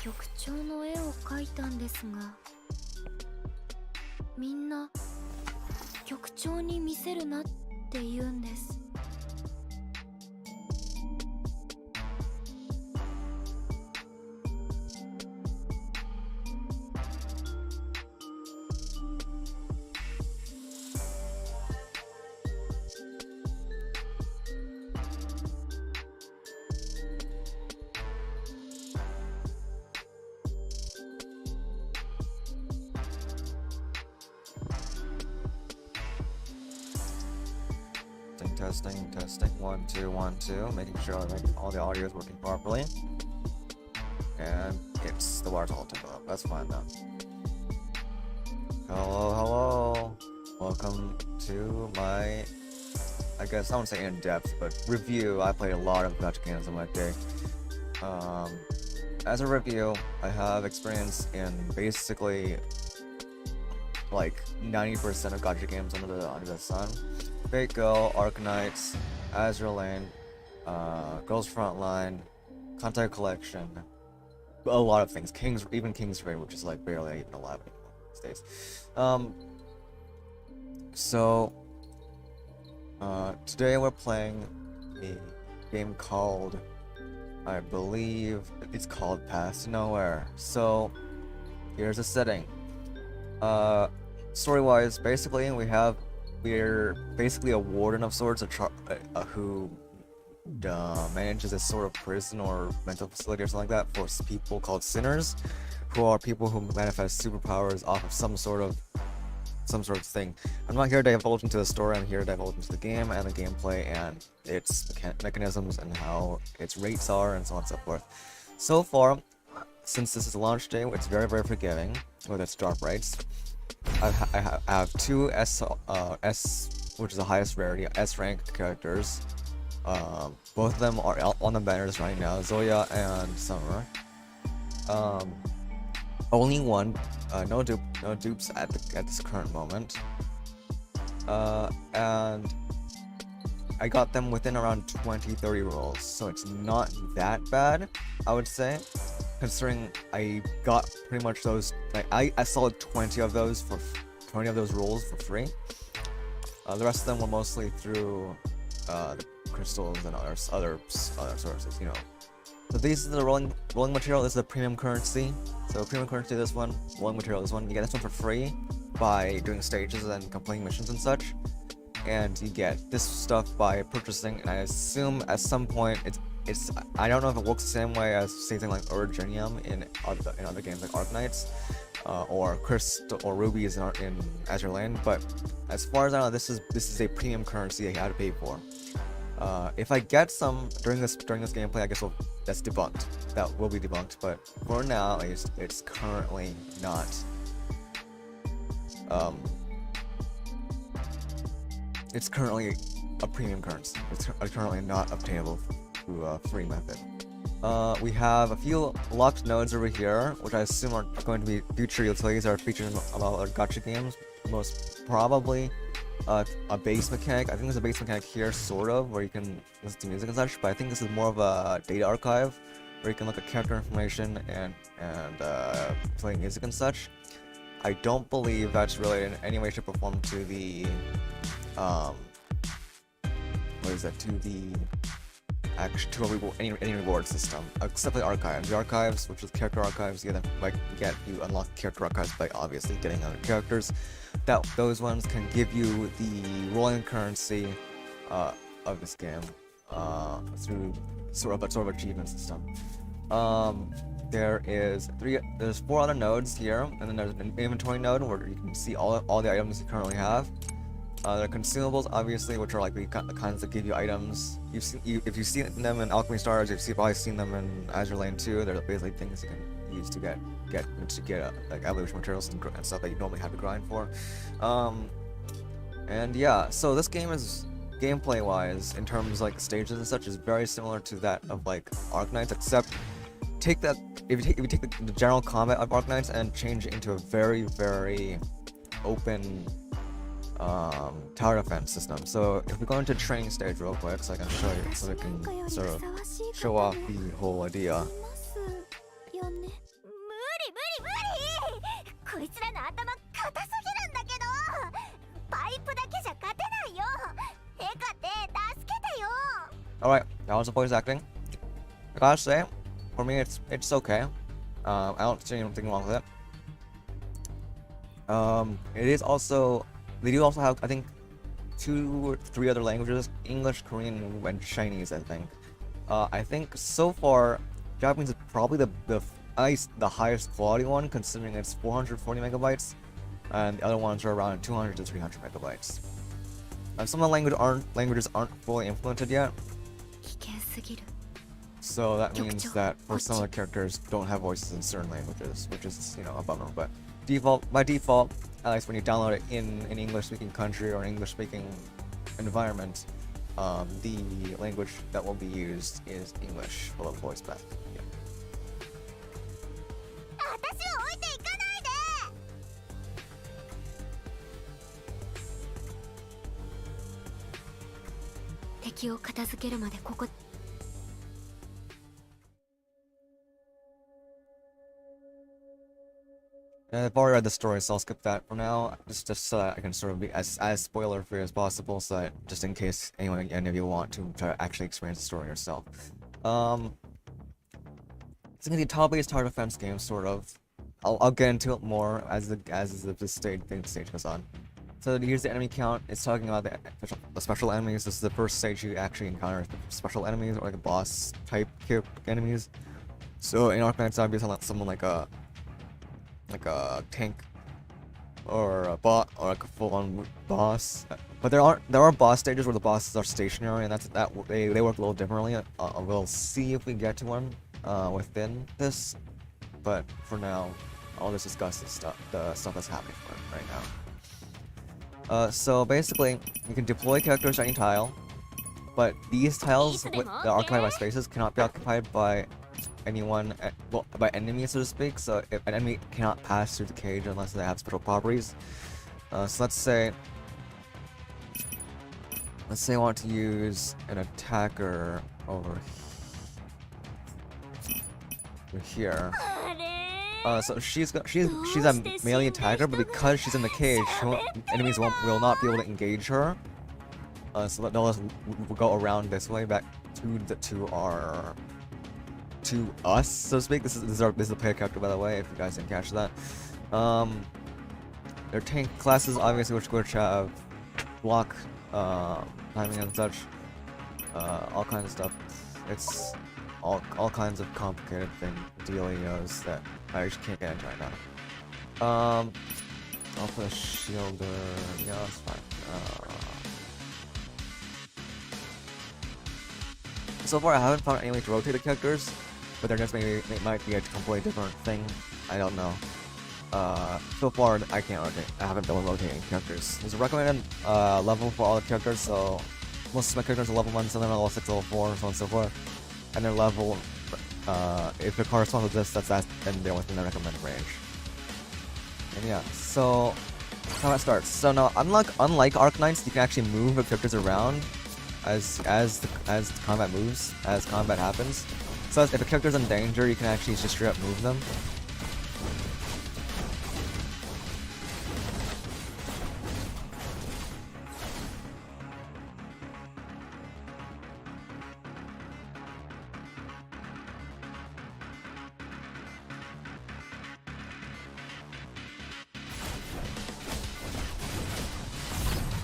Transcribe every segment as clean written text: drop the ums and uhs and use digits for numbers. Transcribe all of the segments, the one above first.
局長の絵を描いたんですが、みんな局長に見せるなって言うんです。Testing, 1 2 1 2, making sure all the audio is working properly. And it's the wire's all tangled up. That's fine though. Hello. Welcome to my, I guess I won't say in-depth, but review. I played a lot of gacha games in my day. As a review, I have experience in basically like 90% of gacha games under the sun. Fate Girl, Arknights, Azure Lane, Girls Frontline, Contact Collection, a lot of things. Even King's Raid, which is like barely even alive these days. Today we're playing a game called, I believe it's called Path to Nowhere. So here's the setting. Story-wise, basically we're basically a warden of sorts, who manages a sort of prison or mental facility or something like that for people called sinners, who are people who manifest superpowers off of some sort of thing. I'm not here to divulge into the story. I'm here to divulge into the game and the gameplay and its mechanisms and how its rates are and so on and so forth. So far, since this is a launch day, it's very, very forgiving with its drop rates. I have two S, which is the highest rarity, S ranked characters. Both of them are on the banners right now, Zoya and Summer. Only one, no dupes at this current moment. And I got them within around 20-30 rolls, so it's not that bad, I would say. Considering I got pretty much those, like I saw 20 of those rolls for free. The rest of them were mostly through the crystals and other sources, you know. So these are the rolling material. This is the premium currency. So premium currency, this one, rolling material, this one. You get this one for free by doing stages and completing missions and such. And you get this stuff by purchasing. And I assume at some point I don't know if it works the same way as something like Urgenium in other games like Arknights, or Crystal or Rubies in Azure Lane, but as far as I know, this is a premium currency I had to pay for. If I get some during this gameplay, I guess that's debunked. That will be debunked, but for now, at least, it's currently not. It's currently a premium currency. It's currently not obtainable through a free method. We have a few locked nodes over here, which I assume are going to be future utilities that are featured in a lot of other gacha games. Most probably a base mechanic. I think there's a base mechanic here, sort of, where you can listen to music and such, but I think this is more of a data archive, where you can look at character information and play music and such. I don't believe that's related in any way, shape, or form to the any reward system, except for the archives. The archives, which is character archives, you unlock character archives by obviously getting other characters. Those ones can give you the rolling currency of this game through sort of achievement system. There's 4 other nodes here, and then there's an inventory node where you can see all the items you currently have. There are consumables, obviously, which are like the kinds that give you items. If you've seen them in Alchemy Stars, you've probably seen them in Azure Lane too. They're basically things you can use to get like evolution materials and stuff that you normally have to grind for. And yeah, so this game is gameplay-wise, in terms of like stages and such, is very similar to that of like Arknights, except if you take the general combat of Arknights and change it into a very, very open tower defense system. So if we go into training stage real quick, so I can show you, so we can sort of show off the whole idea. Alright, that was the voice acting. I gotta say, for me, it's okay. I don't see anything wrong with it. It is also, they do also have, I think, 2 or 3 other languages: English, Korean, and Chinese. I think so far, Japanese is probably the highest quality one, considering it's 440 megabytes, and the other ones are around 200 to 300 megabytes. And some of the languages aren't fully implemented yet, 危険すぎる so that means that for some of the characters don't have voices in certain languages, which is, a bummer. But by default, at least when you download it in an English-speaking country or an English-speaking environment, the language that will be used is English for the voice path. Yeah. 私を置いていかないで敵を片付けるまでここ I've already read the story, so I'll skip that for now, just so that I can sort of be as spoiler-free as possible, so that just in case any of you want to try to actually experience the story yourself. It's gonna be a tile-based tower defense game, sort of. I'll get into it more as the stage goes on. So here's the enemy count. It's talking about the special enemies. This is the first stage you actually encounter special enemies, or like a boss type enemies. So in Arcanine, it's obviously someone like a tank or a bot or like a full-on boss. But there are boss stages where the bosses are stationary, and they work a little differently. We'll see if we get to one within this, but for now, I'll just discuss the stuff that's happening right now. So basically, you can deploy characters to any tile, but these tiles that are occupied by spaces cannot be occupied by anyone, by enemies, so to speak. So if an enemy cannot pass through the cage unless they have special properties. So let's say I want to use an attacker over here. So she's a melee attacker, but because she's in the cage, enemies will not be able to engage her. So they'll just go around this way back to us, so to speak. This is the player character, by the way, if you guys didn't catch that. Their tank classes, obviously, which have block, timing and such, all kinds of stuff. It's all kinds of complicated dealios that I just can't get into right now. I'll put a shielder. Yeah, that's fine. So far, I haven't found any way to rotate the characters, but there just might be a completely different thing. I don't know. So far, I can't rotate. I haven't been rotating characters. There's a recommended level for all the characters, so most of my characters are level 1, some of them are level 6, level 4, so on and so forth. And their level, if it corresponds with this, then they're within the recommended range. And yeah, so how that starts. So now, unlike Arcanites, you can actually move the characters around as combat moves, as combat happens. So if a character's in danger, you can actually just straight up move them.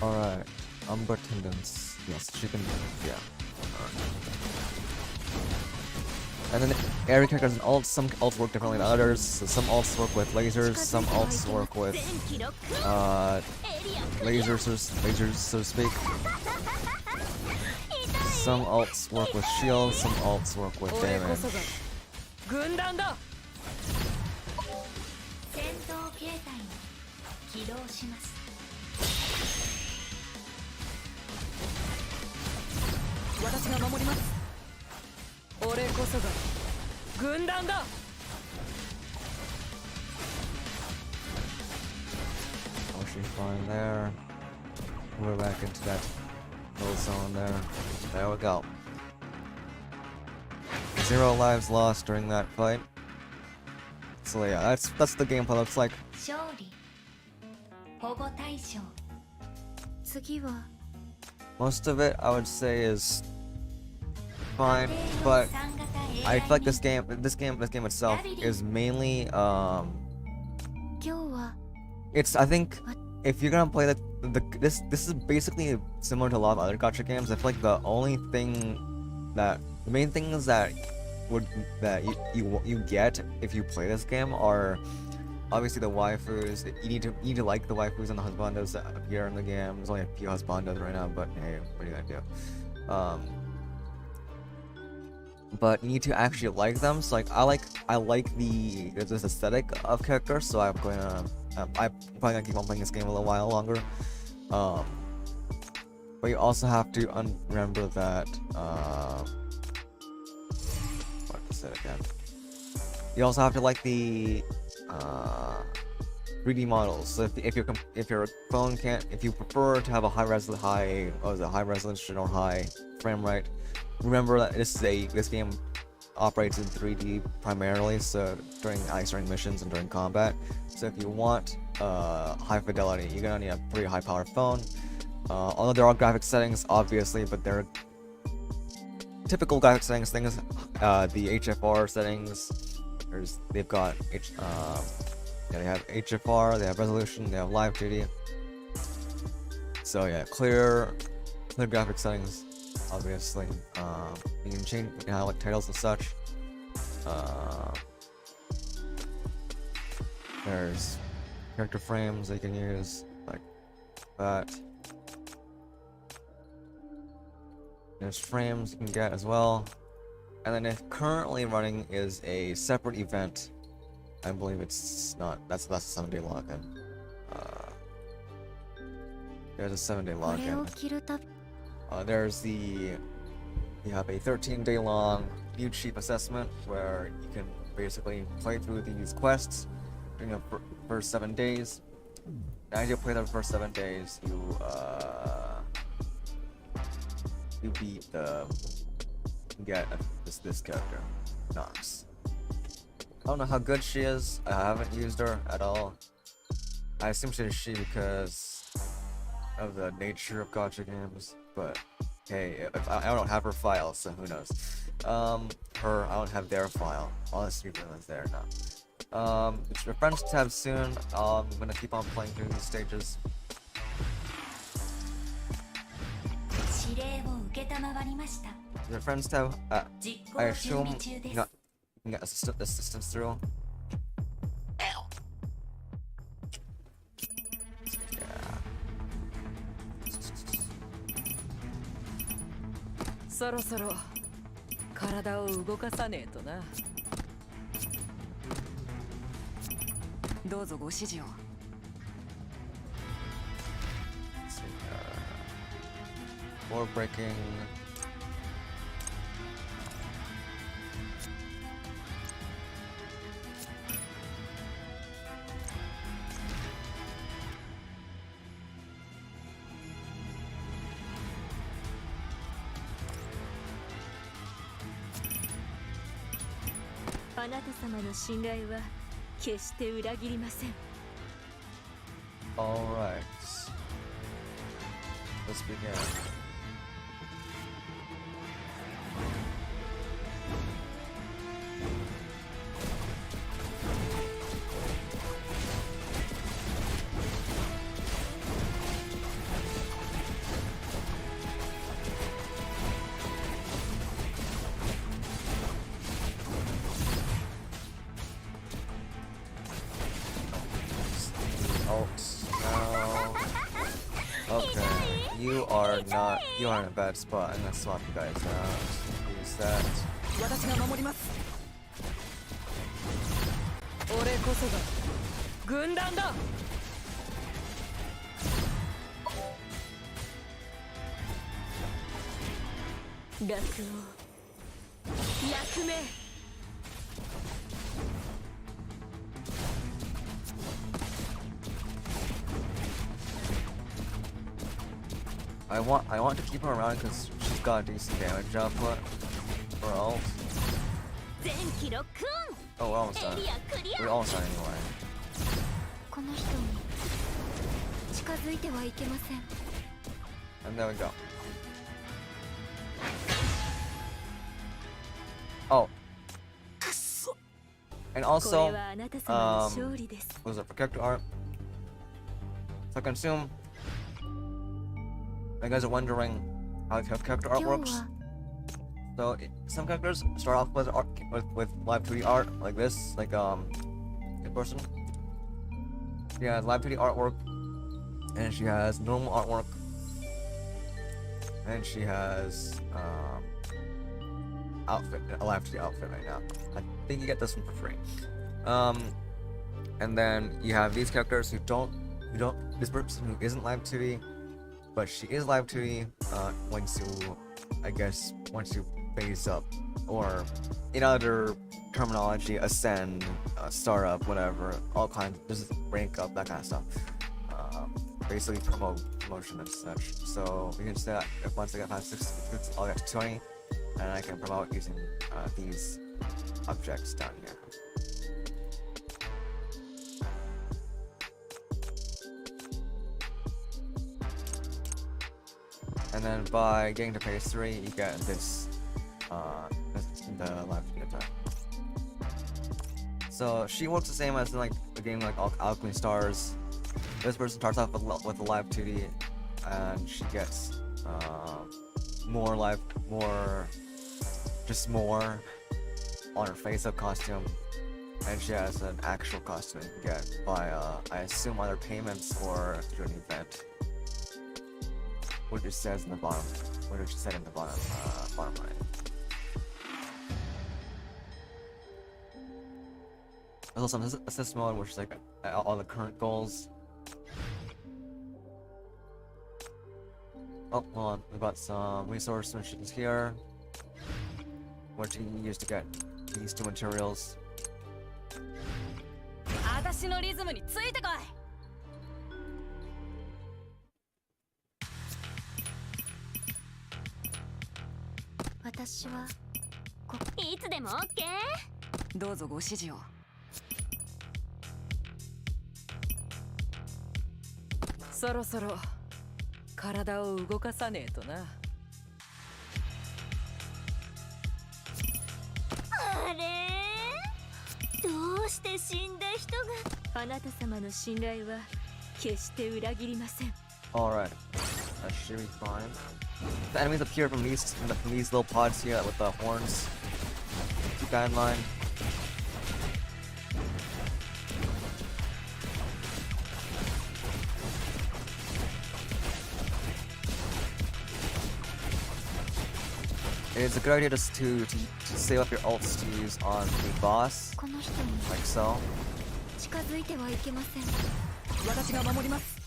Alright, Umbra Tendons. Yes, she can. Yeah. And then every character has an ult. Some ults work differently than others. So some ults work with lasers. Some ults work with lasers, so to speak. Some ults work with shields. Some ults work with damage. 私が守ります。俺こそが軍団だ。Oh, she's fine there. We're back into that little zone there. There we go. 0 lives lost during that fight. So yeah, that's the gameplay looks like. 勝利保護対象次は Most of it, I would say, is fine, but I feel like this game itself is mainly it's I think if you're gonna play this is basically similar to a lot of other gacha games. I feel like the main things that you get if you play this game are obviously the waifus. You need to like the waifus and the husbandos that appear in the game. There's only a few husbandos right now, but hey, what are you gonna do? But you need to actually like them. So like I like this aesthetic of characters. So I'm probably gonna keep on playing this game a little while longer. But you also have to remember that what is it again? You also have to like the 3D models. So if your phone can't, if you prefer to have a high resolution or high frame rate, remember that this game operates in 3D primarily. So during missions and during combat. So if you want high fidelity, you're gonna need a pretty high powered phone. Although there are graphic settings, obviously, but they're typical graphic settings things. The HFR settings. They've got they have HFR, they have resolution, they have live 2D. So yeah, clear graphic settings. Obviously, you can change like titles and such. There's character frames that you can use like that. There's frames you can get as well. And then if currently running is a separate event, I believe it's not. That's a 7-day login. There's a 7-day login. You have a 13-day long new chief assessment where you can basically play through these quests during the first 7 days. And as you play the first 7 days, you beat get this character, Nox. I don't know how good she is. I haven't used her at all. I assume she's she because of the nature of gacha games, but hey, if I don't have her file, so who knows? I don't have their file. All the stupid ones there now. It's your friends tab soon. I'm gonna keep on playing through these stages. Your friends tab, I assume you can get assistance through. Yeah. そろそろ体を動かさねえとな。どうぞご指示を。Floor breaking. Alright. Let's begin. You are in a bad spot. I'm gonna swap you guys out. Use that. 私が守ります。俺こそが軍団だ。楽を役目。I want to keep her around because she's got a decent damage output for ult. Oh, we're almost done. We're almost done anyway. And there we go. Oh, and これ also, はあなた様の勝利です。 what was it for character art? So I can assume you guys are wondering how character art 今 works. 日は So some characters start off with art with live 2D art like this, like a person. She has live 2D artwork, and she has normal artwork, and she has outfit, a live 2D outfit right now. I think you get this one for free. And then you have these characters who don't this person who isn't live 2D, but she is live 2D once you phase up, or in other terminology, ascend, start up, whatever, all kinds, just rank up, that kind of stuff. Basically promotion and such. So you can say that if once I get past 6, I'll get to 20, and I can promote using these objects down here. And then by getting to phase 3, you get this, the live attack. So she works the same as in like a game like Alchemy Stars. This person starts off with a live 2D, and she gets more on her face-up costume, and she has an actual costume you can get by I assume either payments or through an event. What it says in the bottom, bottom right. There's also some assist mode, which is like all the current goals. Oh, hold on, we've got some resource missions here, which you can use to get these 2 materials. 私のリズムについてこい。私はいつでも OK。 どうぞご指示を。そろそろ体を動かさねえとな。あれ、どうして死んだ人が。あなた様の信頼は決して裏切りません。 Alright, that should be fine. The enemies appear from these little pods here with the horns. Keep that in mind. It's a good idea just to save up your ults to use on the boss, この人に like so. 近づいてはいけません。私が守ります。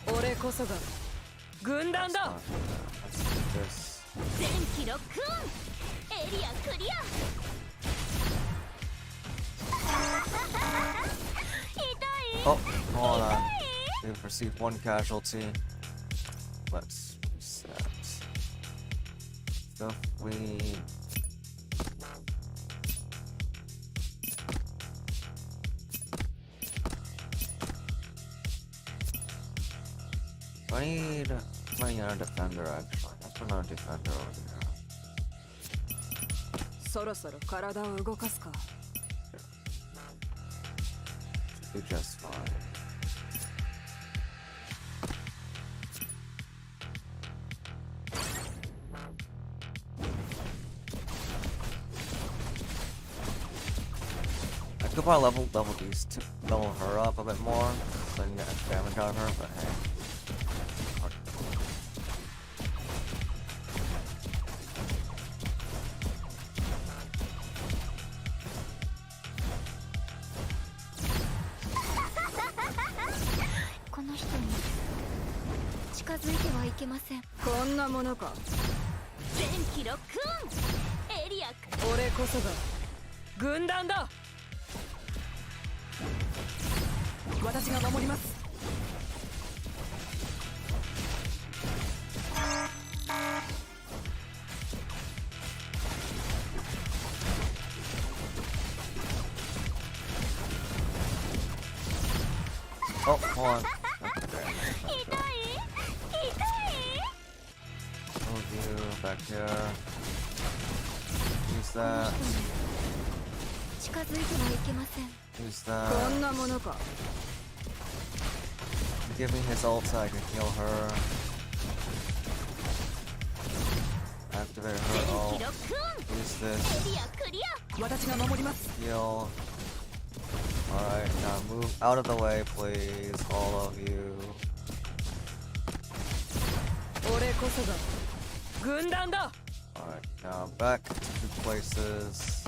俺こそが軍団だ。 Let's do this. 全キロクンエリアクリア。痛い。 Oh, hold on. We've received 1 casualty. Let's reset. So if we... I need another defender actually. Let's put another defender over there. そろそろ体を動かすか。 Should be just fine. I could probably level her up a bit more, so I can get damage out of her, but hey. Hey. こんなものか。全キロクンエリア。俺こそが軍団だ。私が守ります。 Oh, hold on. back here. Use that. 近づいてはいけません。 Use こ that. んなものか。 Give me his ult so I can heal her. Activate her ult. Use this. エリアクリア。私が守ります。 Heal. Alright, now move out of the way, please, all of you. 俺こそが軍団だ。 Alright, now back to places.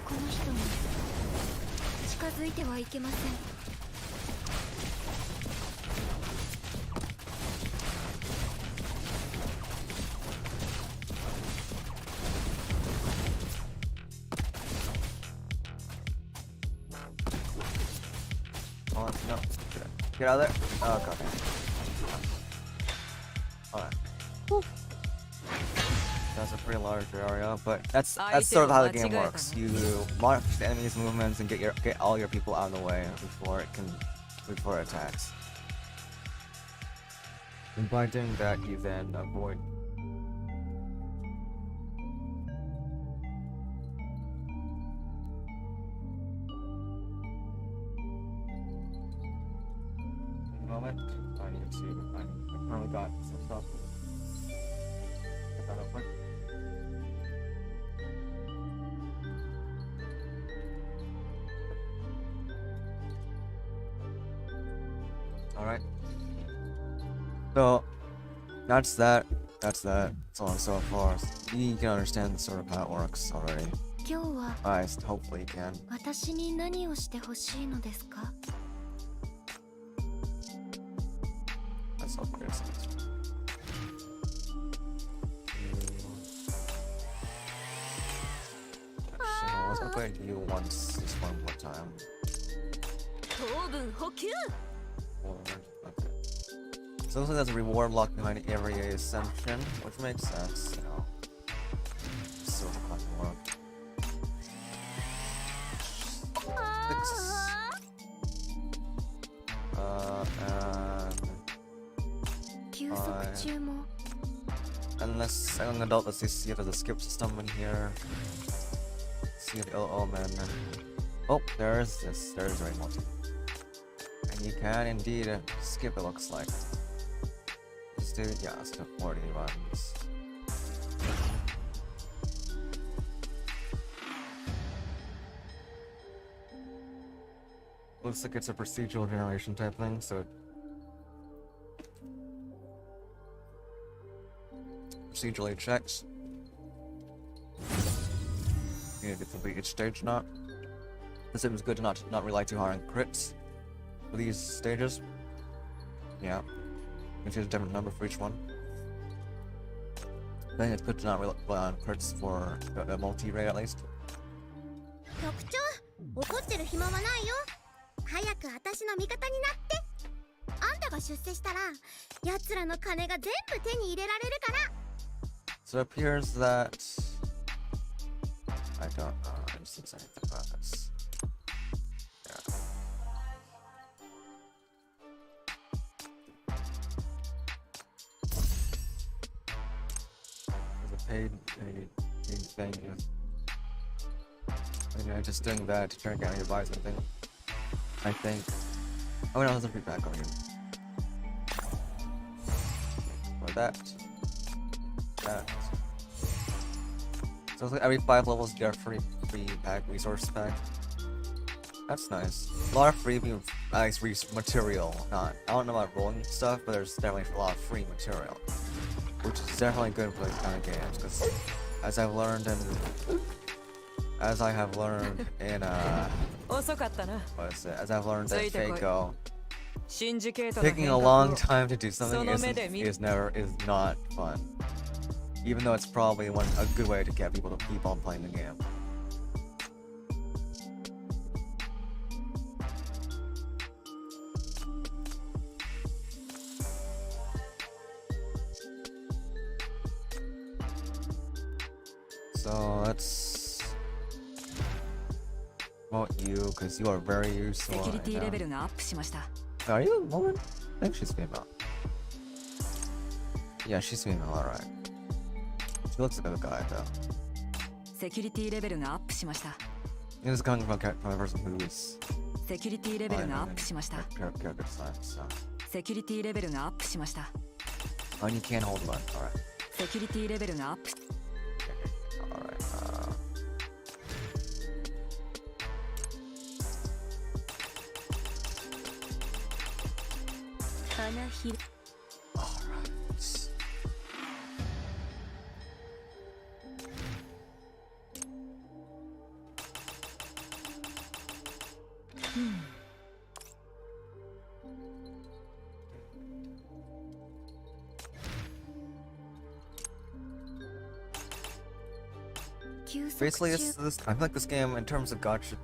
この人も近づいてはいけません。 Oh, no. Get out of there. Oh, god. Alright. That's a pretty large area, but that's sort of how the game works. You mark the enemy's movements and get all your people out of the way before it attacks. And by doing that, you then avoid. Moment. I need to. I currently got some stuff. Get that real quick. All right. So that's that. So on so far. You can understand sort of how it works already. 今日は Hopefully you can. 私に何をしてほしいのですか？ Let's upgrade some. So let's upgrade you once, just one more time. 糖分補給。 Okay. So looks like there's a reward locked behind every ascension, which makes sense, you know. So much more. 6. And 休息中も unless I'm an adult, let's see if there's a skip system in here. See the man. Oh, there's this. There's a remote. And you can indeed skip, it looks like. Just do, yeah, let's do 40 runs. Looks like it's a procedural generation type thing, so procedurally checks. You need to complete each stage not. The sim is good to not rely too hard on crits for these stages. Yeah. You choose a different number for each one. I think it's good to not rely on crits for a multi-rate at least. 局長、怒ってる暇はないよ。早く私の味方になって。あんたが出世したら、奴らの金が全部手に入れられるから。 So it appears that I don't know. I just didn't say anything about this. Yeah. There's a paid thing. Anyway, just doing that to try and get any advice, I think. Oh no, there's a free pack over here. Or that. That. So it's like every 5 levels you get a free pack, resource pack. That's nice. A lot of free nice material. I don't know about rolling stuff, but there's definitely a lot of free material, which is definitely good for these kind of games. Because as I have learned in what is it? As I've learned in Fako, taking a long time to do something is not fun. Even though it's probably a good way to get people to keep on playing the game. So let's promote you because you are very useful. セキュリティレベル Right がアップしました。Are you a woman? I think she's female. Yeah, she's female, alright. She looks like a guy though. セキュリティレベルがアップしました。 This is coming from a person who's セキュリティレベルがアップしました。 character design, so. セキュリティレベルがアップしました。 Oh, and you can't hold one, alright. セキュリティレベルがアップ。 Alright, alright. Basically, I feel like this game, in terms of gacha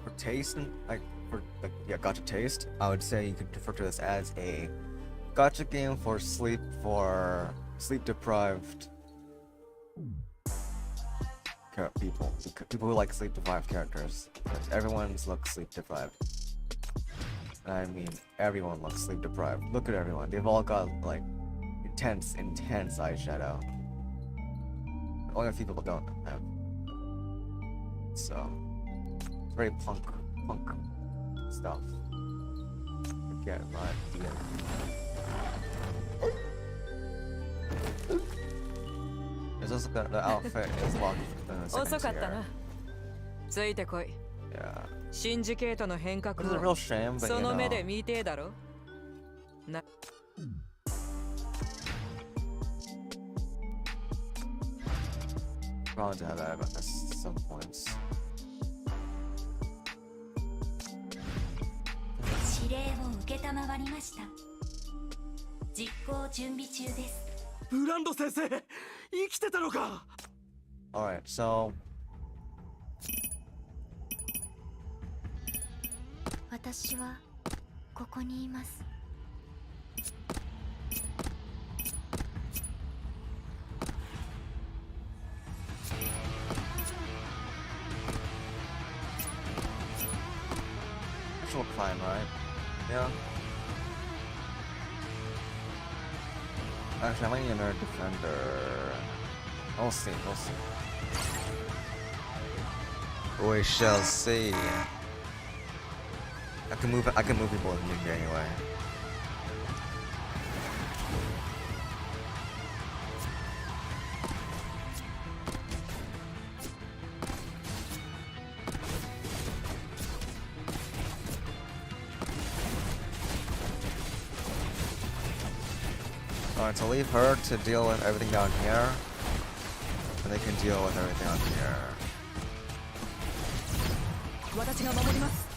for taste and gacha taste, I would say you could refer to this as a gacha game for sleep deprived people who like sleep deprived characters. Everyone looks sleep deprived. I mean, everyone looks sleep deprived. Look at everyone; they've all got like intense eyeshadow. Only a few people don't have. So, it's very punk stuff. Forget my idea. There's also the outfit is locked in the 遅 second かった tier. な。ついてこい。 Yeah. シンジケートの変革 It is a を real shame, but そ you の目で know. 見てえだろ。な。 Bound to have that at some points. 指令を受けたまわりました。実行準備中です。ブランド先生、生きてたのか。 Alright, so 私はここにいます。 this will climb, right? Yeah. Actually, I might need another defender. We'll see. We shall see. I can move people in here anyway. Alright, so leave her to deal with everything down here. And they can deal with everything down here. 私が守ります。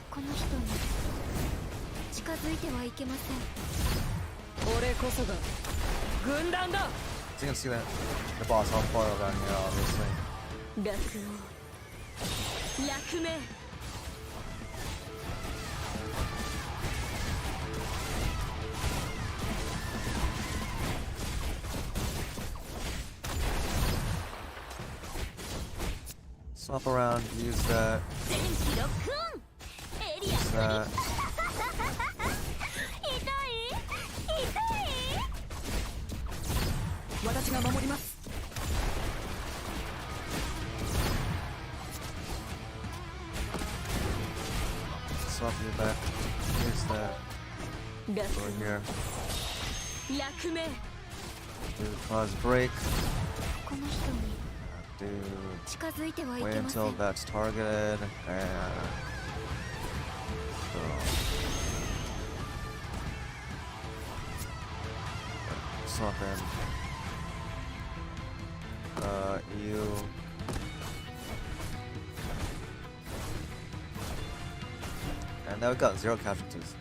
この人に近づいてはいけません。俺こそが軍団だ。 So you can see that the boss all four down here, obviously. 落王落命。 Swap around, use that, 全機ロックオン。エリア use that. 私が守ります。 Swap you back, use that. 落 Go in here, 落命。 do cause break, この人に do 近づいてはい wait けませ until ん。 that's targeted, and swap in. You. And now we got 0 casualties.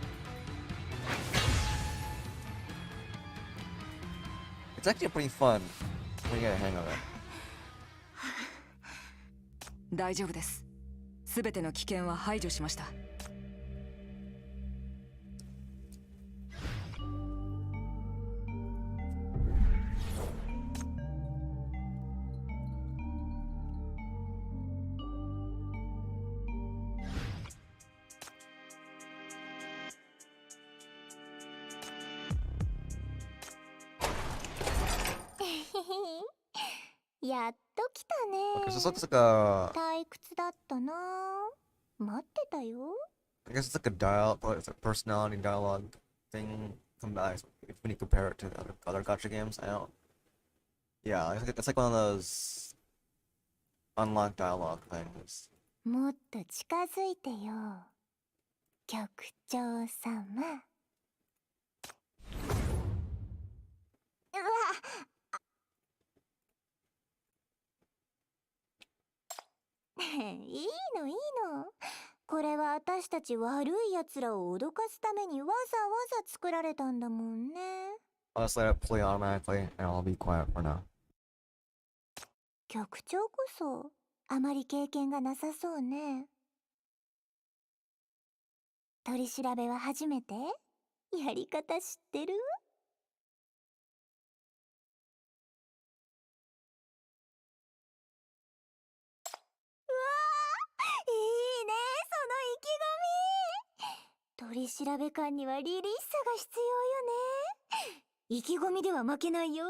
It's actually pretty fun when you get a hang of it. 大丈夫です。すべての危険は排除しました。 Alright, やっと来た Okay, so this ね。 looks like a. 退屈だったな。待ってたよ。 I guess it's like a dial, but it's a personality dialogue thing. Combined when you compare it to the other gacha games. I don't. Yeah, it's like one of those unlocked dialogue things. もっと近づいてよ、局長様。うわ、いいのいいの。これは私たち悪い奴らを脅かすためにわざわざ作られたんだもんね。 I'll just let it play automatically, and I'll be quiet for now. 局長こそあまり経験がなさそうね。取り調べは初めて？やり方知ってる？うわー、いいね、その意気込み。取り調べ官には凛々しさが必要よね。意気込みでは負けないよ。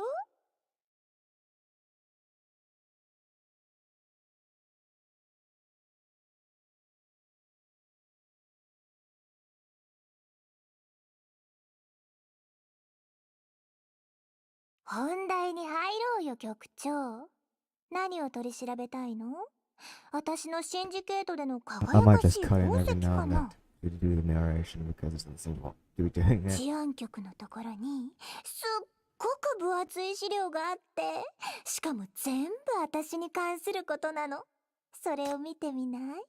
本題に入ろうよ、局長。何を取り調べたいの？私のシンジケートでの I 輝 might かし just い cut in 功 every 績 now か and then な。 to do the narration because it doesn't seem well to be doing it. 治安局のところにすっごく分厚い資料があって、しかも全部私に関することなの。それを見てみない？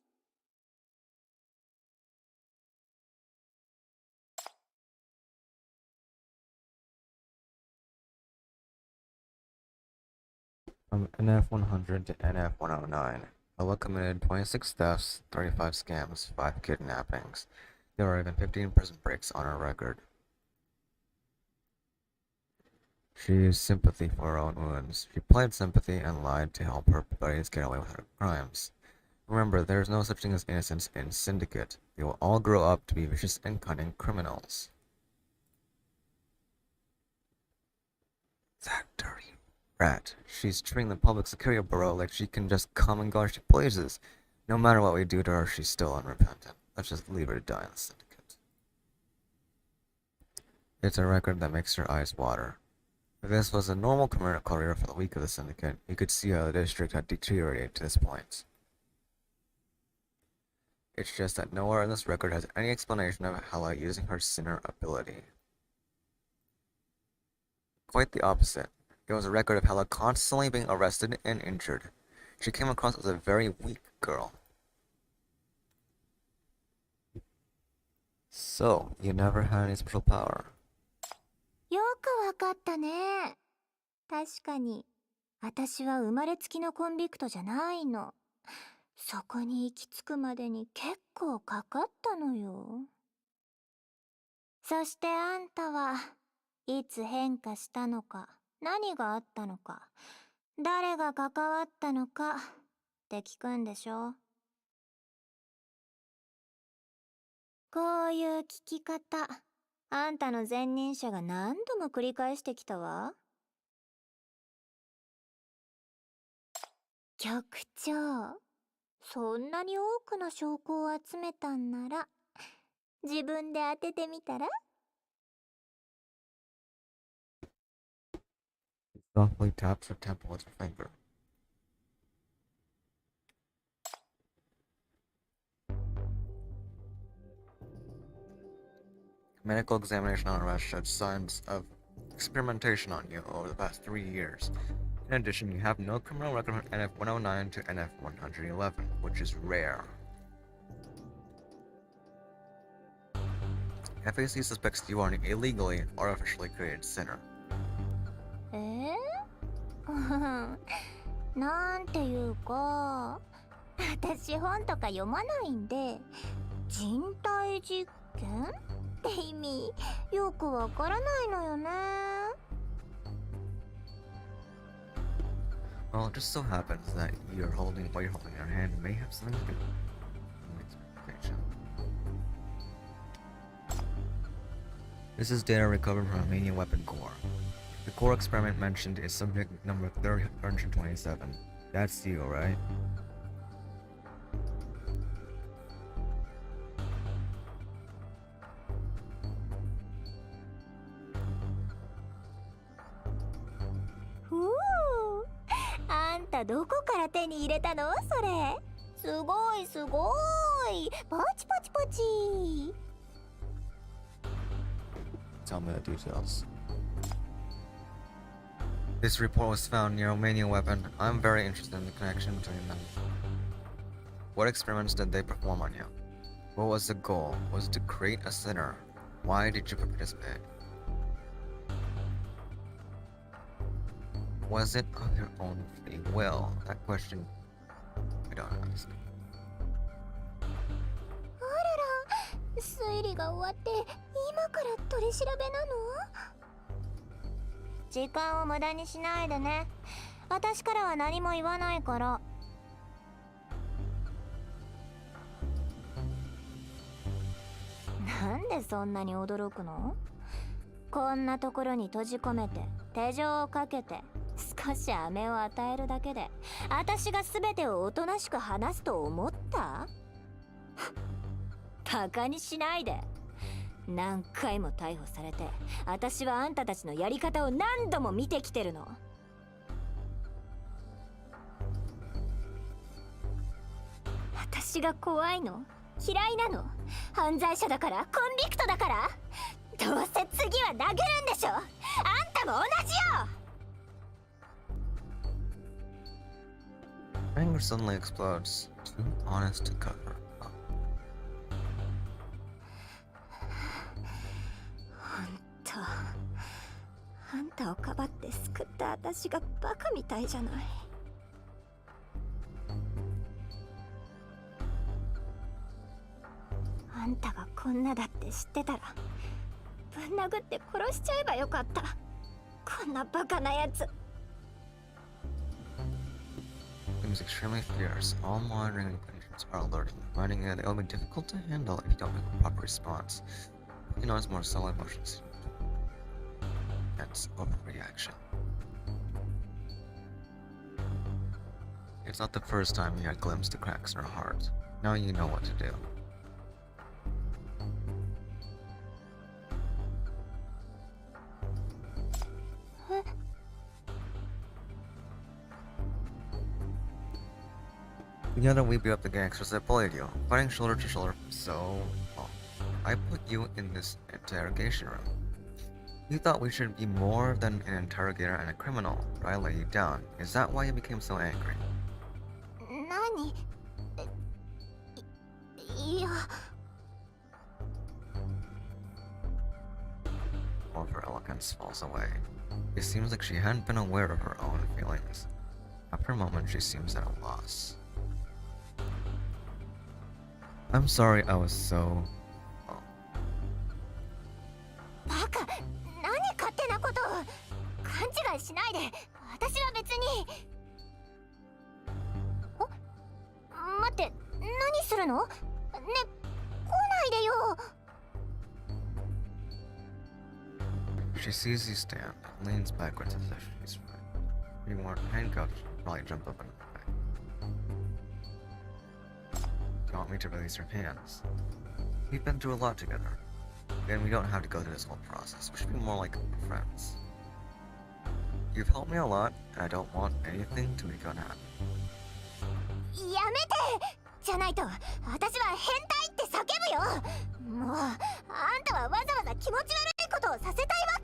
From NF100 to NF109, Ella committed 26 thefts, 35 scams, 5 kidnappings. There were even 15 prison breaks on her record. She used sympathy for her own wounds. She played sympathy and lied to help her buddies get away with her crimes. Remember, there is no such thing as innocence in Syndicate. They will all grow up to be vicious and cunning criminals. That dirty rat. She's treating the Public Security Bureau like she can just come and go as she pleases. No matter what we do to her, she's still unrepentant. Let's just leave her to die in the Syndicate. It's a record that makes her eyes water. If this was a normal criminal career for the week of the Syndicate, you could see how the district had deteriorated to this point. It's just that nowhere in this record has any explanation of Hela using her sinner ability. Quite the opposite. It was a record of Hela constantly being arrested and injured. She came across as a very weak girl. So, you never had any special power? よくわかったね。確かに、私は生まれつきのコンビクトじゃないの。そこに行き着くまでに結構かかったのよ。そしてあんたはいつ変化したのか、何があったのか、誰が関わったのかって聞くんでしょ。こういう聞き方、あんたの前任者が何度も繰り返してきたわ。局長、そんなに多くの証拠を集めたんなら、自分で当ててみたら？ Softly taps her temple with her finger. Medical examination on arrest showed signs of experimentation on you over the past 3 years. In addition, you have no criminal record from NF109 to NF111, which is rare. FAC suspects you are an illegally artificially created sinner. なんていうか、私本とか読まないんで、人体実験って意味よくわからないのよね。Well, it just so happens that what you're holding in your hand may have something to do with expectation. This is data recovered from Armenian weapon core. The core experiment mentioned is subject number 327. That's you, right?ふう、あんたどこから手に入れたのそれ。すごいすごい。パチパチパチ。Tell me the details. This report was found near a Romanian weapon. I'm very interested in the connection between them. What experiments did they perform on you? What was the goal? Was it to create a sinner? Why did you participate? Was it of your own free will? That question I don't ask. あらら、推理が終わって今から取り調べなの？時間を無駄にしないでね。私からは何も言わないから。なんでそんなに驚くの？こんなところに閉じ込めて手錠をかけて少し飴を与えるだけで私が全てをおとなしく話すと思った？バカにしないで。何回も逮捕されて私はあんたたちのやり方を何度も見てきてるの。私が怖いの？嫌いなの？犯罪者だから？コンビクトだから？どうせ次は殴るんでしょ？あんたも同じよ。 Anger suddenly explodes. Too honest to cover. あんたをかばって救った私がバカみたいじゃない。あんたがこんなだって知ってたらぶん殴って殺しちゃえばよかった。こんなバカなやつ。 Seems extremely fierce. All monitoring conditions are alerting, finding that it will be difficult to handle if you don't make a proper response. You know, it's more subtle emotions. That's overreaction. It's not the first time you had glimpsed the cracks in her heart. Now you know what to do. Together we beat up the gangsters that bullied you, fighting shoulder to shoulder for so long. I put you in this interrogation room. You thought we should be more than an interrogator and a criminal, but I let you down. Is that why you became so angry? 何？いや。 All of her eloquence falls away. It seems like she hadn't been aware of her own feelings. After a moment, she seems at a loss. I'm sorry I was so... バカ、何勝手なことを。勘違いしないで。私は別に。待って、何するの？ね、来ないでよ。 She sees you stand, leans backwards as if she's fine. If you weren't handcuffed, she'd probably jump up and away. Do you want me to release her hands? We've been through a lot together. And we don't have to go through this whole process. We should be more like friends. You've helped me a lot, and I don't want anything to make you unhappy. やめて！じゃないと私は変態って叫ぶよ。もうあんたはわざわざ気持ち悪いことをさせたいわ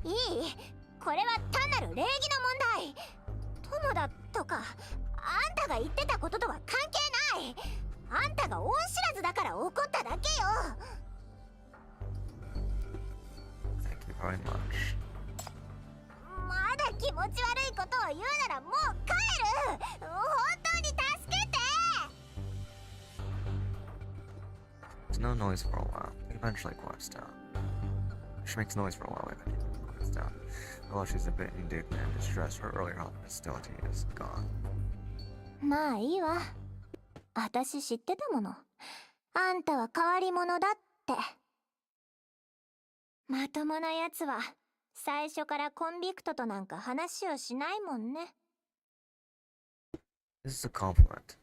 け？いい、これは単なる礼儀の問題。友だとかあんたが言ってたこととは関係ない。あんたが恩知らずだから怒っただけよ。 Thank you very much. まだ気持ち悪いことを言うならもう帰る。本当に助けて。 There's no noise for a while. It eventually quiets down. She makes noise for a while, eventually quiets down. Although she's a bit indignant and distressed, her earlier hostility is gone. まあいいわ。私知ってたもの。あんたは変わり者だって。まともなやつは最初からコンビクトとなんか話をしないもんね。 This is a compliment.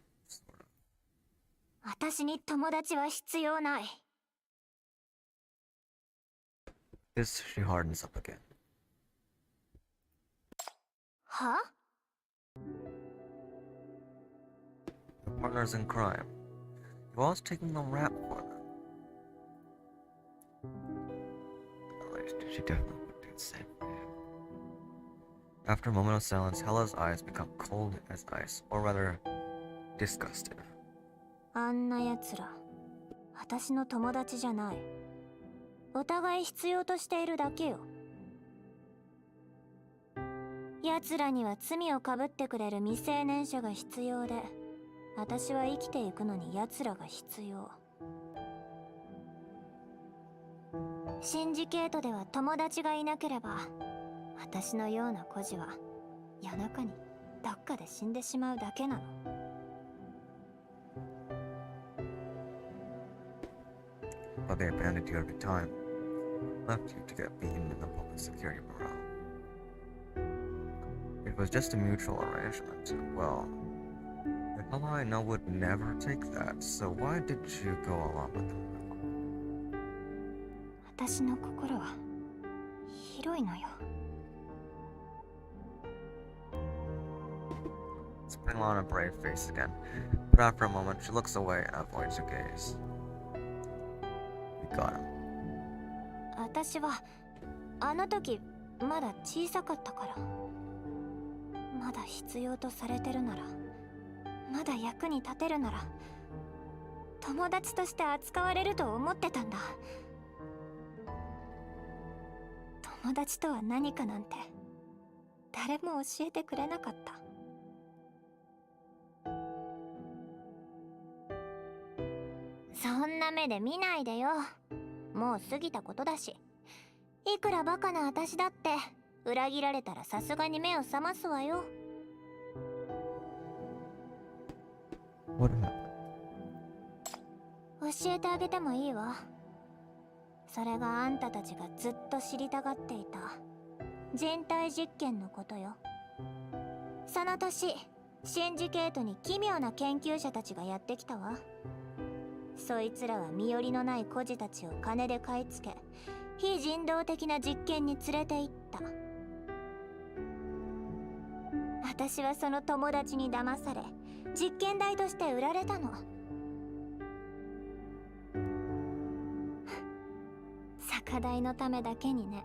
私に友達は必要ない。 This she hardens up again. は？ Your partners in crime. You're always taking the rap for them. She definitely would do the same for you. After a moment of silence, Hella's eyes become cold as ice, or rather, disgusted. あんなやつら私の友達じゃない。お互い必要としているだけよ。奴らには罪をかぶってくれる未成年者が必要で、私は生きていくのに奴らが必要。シンジケートでは友達がいなければ、私のような孤児は夜中にどっかで死んでしまうだけなの。But they abandoned you every time, left you to get beaten in the public security morale. It was just a mutual arrangement. Well, the fellow I know would never take that, so why did you go along with them? 私の心は広いのよ。Putting on a brave face again, but after a moment she looks away and avoids your gaze. You got him. 私はあの時まだ小さかったから。まだ必要とされてるなら、まだ役に立てるなら、友達として扱われると思ってたんだ。友達とは何かなんて誰も教えてくれなかった。そんな目で見ないでよ。もう過ぎたことだし。いくらバカな私だって裏切られたらさすがに目を覚ますわよ。 What happened? 教えてあげてもいいわ。それがあんたたちがずっと知りたがっていた人体実験のことよ。その年シンジケートに奇妙な研究者たちがやってきたわ。そいつらは身寄りのない孤児たちを金で買い付け、非人道的な実験に連れて行った。私はその友達に騙され実験台として売られたの。酒代のためだけにね。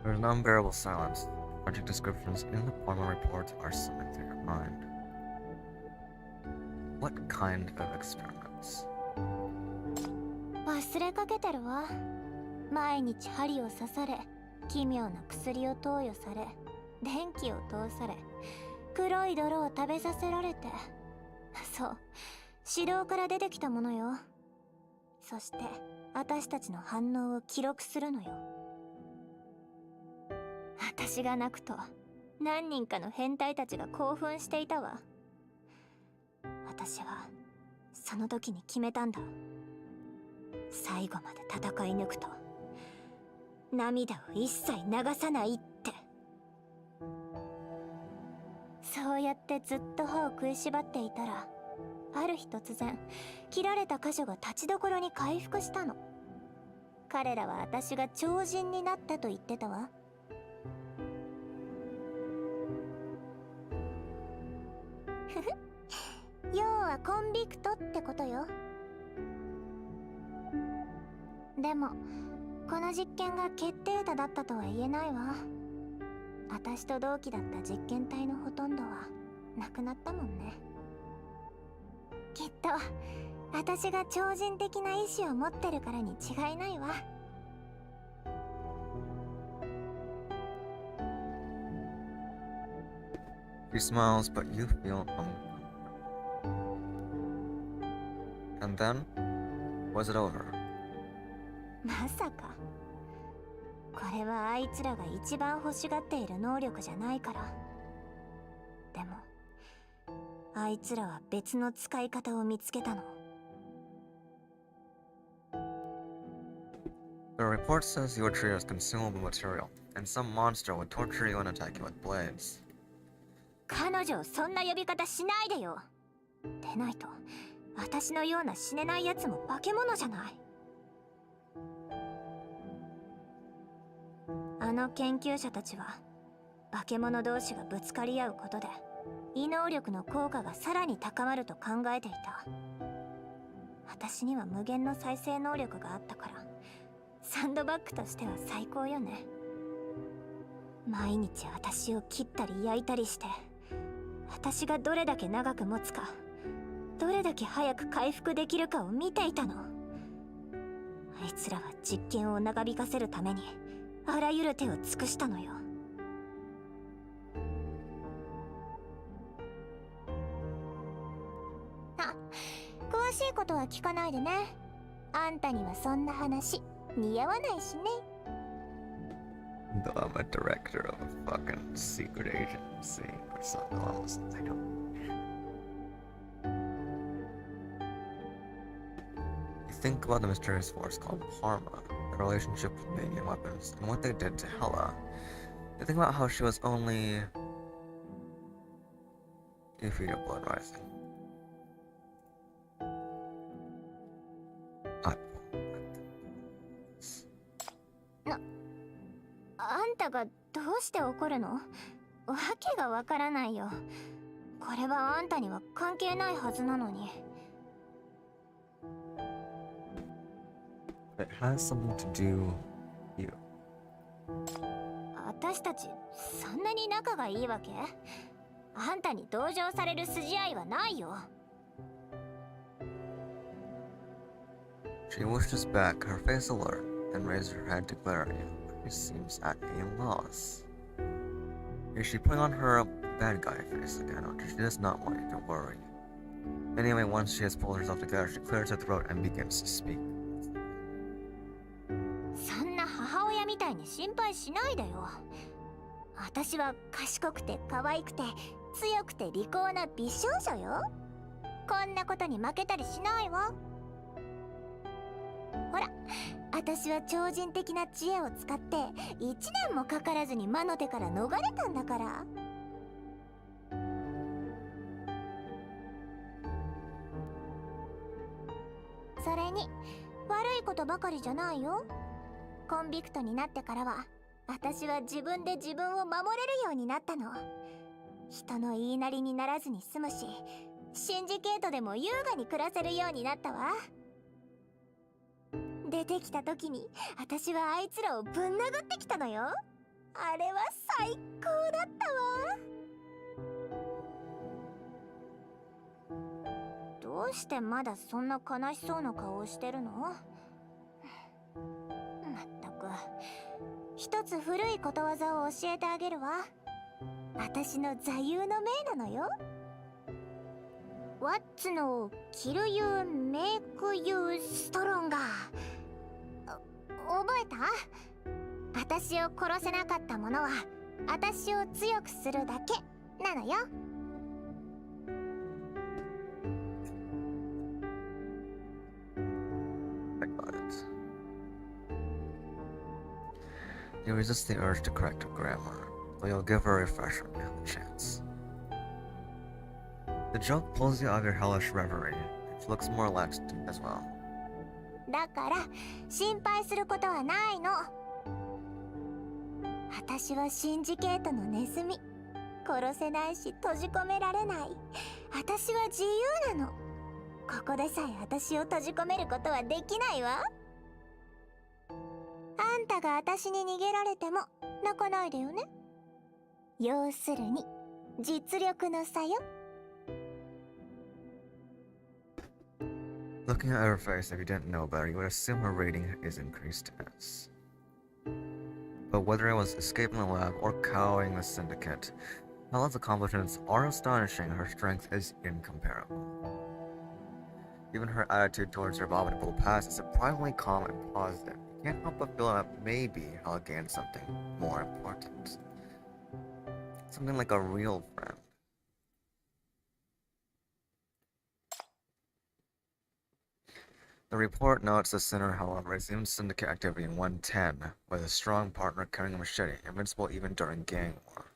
There's an unbearable silence. Project descriptions in the formal report are summoned through your mind. What kind of experiments? 忘れかけてるわ。毎日針を刺され、奇妙な薬を投与され、電気を通され、黒い泥を食べさせられて。そう、指導から出てきたものよ。そして私たちの反応を記録するのよ。私が泣くと何人かの変態たちが興奮していたわ。私はその時に決めたんだ。最後まで戦い抜くと涙を一切流さないって。そうやってずっと歯を食いしばっていたら、ある日突然切られた箇所が立ちどころに回復したの。彼らは私が超人になったと言ってたわ。要はコンビクトってことよ。でもこの実験が決定打だったとは言えないわ。私と同期だった実験体のほとんどは亡くなったもんね。きっと私が超人的な意志を持ってるからに違いないわ。She smiles, but you feel And then, was it over? まさか。これはあいつらが一番欲しがっている能力じゃないから。でもあいつらは別の使い方を見つけたの。The report says you were treated as consumable material, and some monster would torture you and attack you with blades. 彼女をそんな呼び方しないでよ。でないと私のような死ねないやつも化け物じゃない。あの研究者たちは化け物同士がぶつかり合うことで異能力の効果がさらに高まると考えていた。私には無限の再生能力があったからサンドバッグとしては最高よね。毎日私を切ったり焼いたりして私がどれだけ長く持つかどれだけ早く回復できるかを見ていたの。あいつらは実験を長引かせるためにあらゆる手を尽くしたのよ。あ、詳しいことは聞かないでね。あんたにはそんな話似合わないしね。Though I'm a director of a fucking secret agency or something else, I don't. You think about the mysterious force called Parma, the relationship with Mania weapons, and what they did to Hela. You think about how she was only... You feed your blood rising. I あんたがどうして怒るの？わけがわからないよ。これはあんたには関係ないはずなのに。It has something to do with you. 私たちそんなに仲がいいわけ？あんたに同情される筋合いはないよ。She wishes back, her face alert, and raised her head to glare at you. She seems at a loss. Is she putting on her bad guy face again, or she does not want you to worry? Anyway, once she has pulled herself together, she clears her throat and begins to speak. そんな母親みたいに心配しないでよ。私は賢くて可愛くて強くて利口な美少女よ。こんなことに負けたりしないわ。ほら、私は超人的な知恵を使って1年もかからずに魔の手から逃れたんだから。それに悪いことばかりじゃないよ。コンビクトになってからは私は自分で自分を守れるようになったの。人の言いなりにならずに済むし、シンジケートでも優雅に暮らせるようになったわ。出てきた時に私はあいつらをぶん殴ってきたのよ。あれは最高だったわ。どうしてまだそんな悲しそうな顔をしてるの？まったく、一つ古いことわざを教えてあげるわ。私の座右の銘なのよ。What's no kill you make you stronger。覚えた？私を殺せなかったものは私を強くするだけなのよ。I got it. You resist the urge to correct her grammar, but you'll give her a refresher given the chance. The joke pulls you out of your hellish reverie, and she looks more relaxed as well. だから心配することはないの。私はシンジケートのネズミ。殺せないし閉じ込められない。私は自由なの。ここでさえ私を閉じ込めることはできないわ。あんたが私に逃げられても泣かないでよね。要するに実力の差よ。Looking at her face, if you didn't know better, you would assume her rating is increased as. But whether it was escaping the lab or cowing the syndicate, Hela's accomplishments are astonishing. Her strength is incomparable. Even her attitude towards her abominable past is surprisingly calm and positive. You can't help but feel that maybe Hela gained something more important. Something like a real friend. The report notes the center, however, resumed syndicate activity in 110, with a strong partner carrying a machete, invincible even during gang war.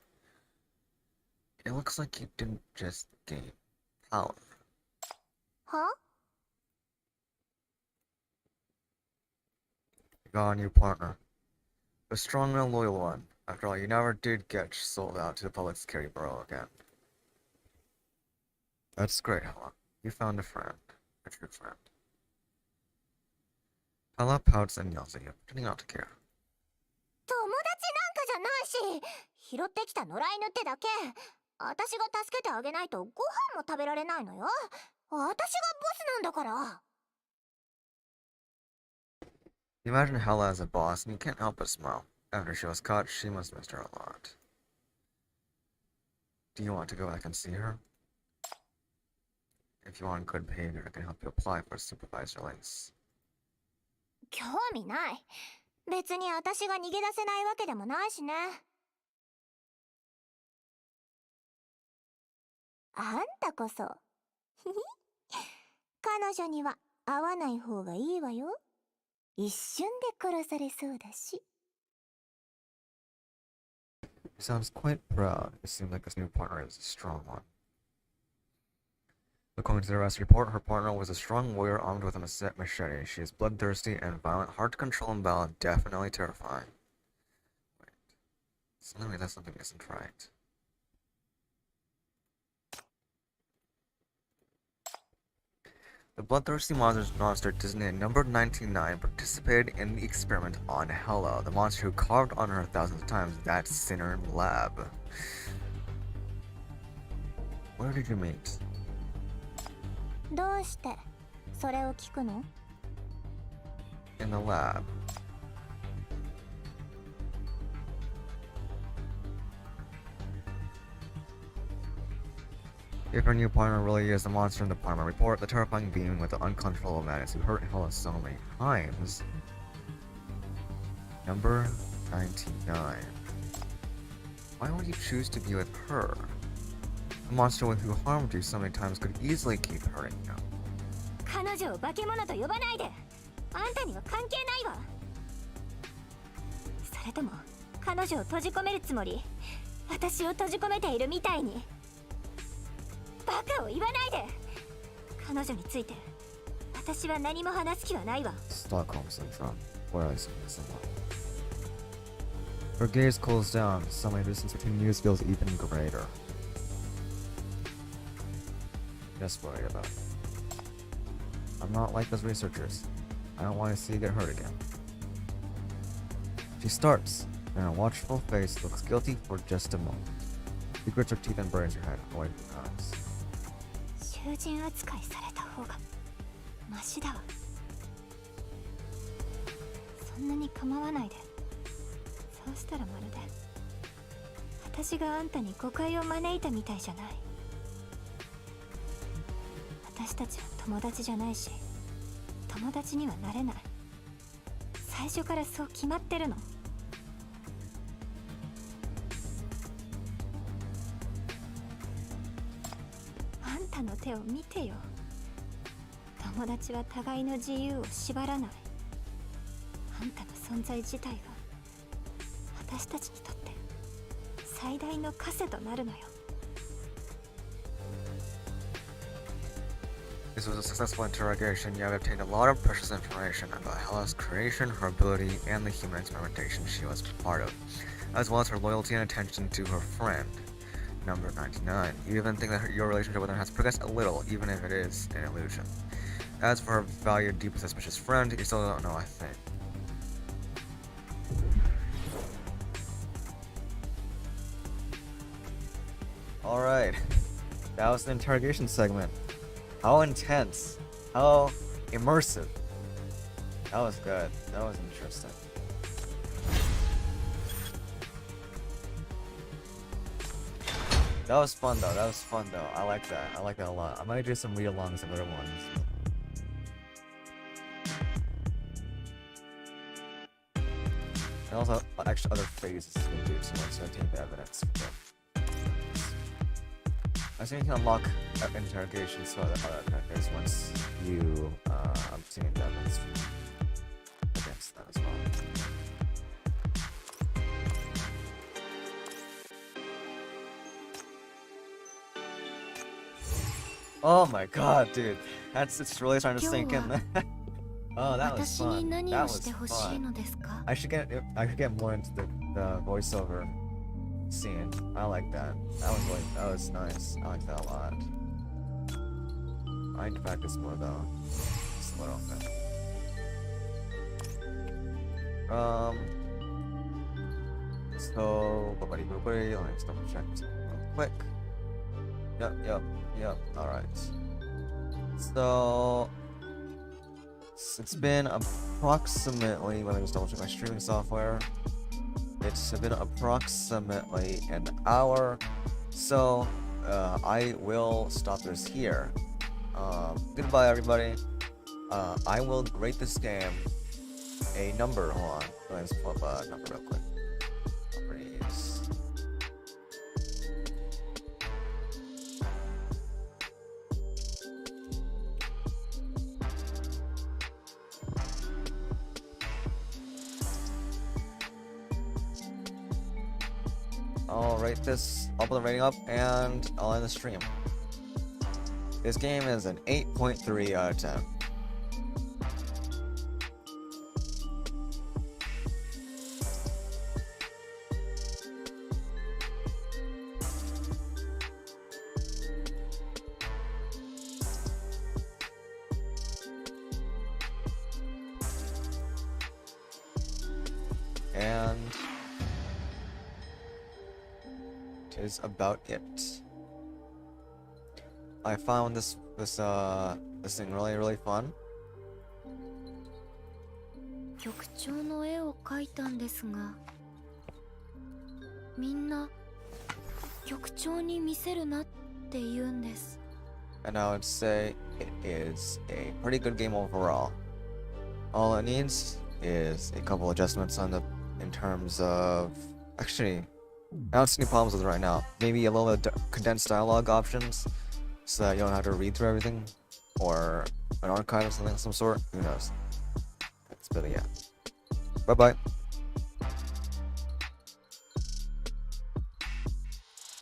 It looks like you didn't just gain power. Huh? You got a new partner. A strong and loyal one. After all, you never did get sold out to the public security bureau again. That's great, Hella. You found a friend. A true friend. Hella pouts and yells at you, pretending not to care. 友達なんかじゃないし、拾ってきた野良犬ってだけ。私が助けてあげないとご飯も食べられないのよ。私がボスなんだから。You imagine Hella as a boss, and you can't help but smile. After she was caught, she must have missed her a lot. Do you want to go back and see her? If you want good behavior, I can help you apply for a supervisor license. 興味ない。別に私が逃げ出せないわけでもないしね。あんたこそ。彼女には会わない方がいいわよ。一瞬で殺されそうだし。He sounds quite proud. It seems like his new partner is a strong one. According to the arrest report, her partner was a strong warrior armed with a machete. She is bloodthirsty and violent, hard to control and battle, definitely terrifying. Wait. Suddenly that something isn't right. The bloodthirsty monster designated number 99 participated in the experiment on Hella, the monster who carved on her thousands of times that sinner lab. Where did you meet? どうしてそれを聞くの？ In the lab. If her new partner really is the monster in the Parma report, the terrifying being with the uncontrollable madness who hurt Hella so many times. Number 99. Why would you choose to be with her? The monster who harmed you so many times could easily keep hurting you. 彼女を化け物と呼ばないで。あんたには関係ないわ。それとも彼女を閉じ込めるつもり？私を閉じ込めているみたいに。バカを言わないで。彼女について私は何も話す気はないわ。 Stockholm syndrome. Where I see this Her gaze cools down. Suddenly the distance between you feels even greater. Just worried about it. I'm not like those researchers. I don't want to see you get hurt again. She starts, and her watchful face looks guilty for just a moment. She grits her teeth and burns her head away from her eyes. 囚人扱いされた方がマシだわ。そんなに構わないで。そうしたらまるで私があんたに誤解を招いたみたいじゃない。私たちは友達じゃないし、友達にはなれない。最初からそう決まってるの。あんたの手を見てよ。友達は互いの自由を縛らない。あんたの存在自体が私たちにとって最大の枷となるのよ。This was a successful interrogation. You have obtained a lot of precious information about Hella's creation, her ability, and the human experimentation she was part of, as well as her loyalty and attention to her friend, number 99. You even think that your relationship with her has progressed a little, even if it is an illusion. As for her valued, deeply suspicious friend, you still don't know a thing. Alright, that was the interrogation segment. How intense, how immersive. That was good, that was interesting. That was fun though, I like that a lot. I might do some read-alongs of other ones. And also extra other phases to do, so once I take the evidence. I think you can unlock interrogations for the other characters once you obtain weapons against them as well. Oh my god, dude. It's really starting to sink in. Oh, that was 私に fun. 何 That をして was ほしい fun. のですか？ I should get more into the voiceover scene. I like that. That was nice. I like that a lot. I need to practice more though. Just a little bit. So let me just double check real quick. Yep. Alright. So it's been approximately, let me just double check my streaming software. It's been approximately an hour. So I will stop this here. Goodbye everybody. I will rate this game a number. Hold on. Let me just pull up a number real quick. Numbers. I'll rate this, I'll put the rating up, and I'll end the stream. This game is an 8.3 out of 10. And is about it. I found this thing really fun. 局長の絵を描いたんですが、みんな局長に見せるなって言うんです。 And I would say it is a pretty good game overall. All it needs is a couple adjustments in terms of actually. I don't see any problems with it right now. Maybe a little bit condensed dialogue options so that you don't have to read through everything, or an archive or something of some sort. Who knows? But yeah. Bye bye.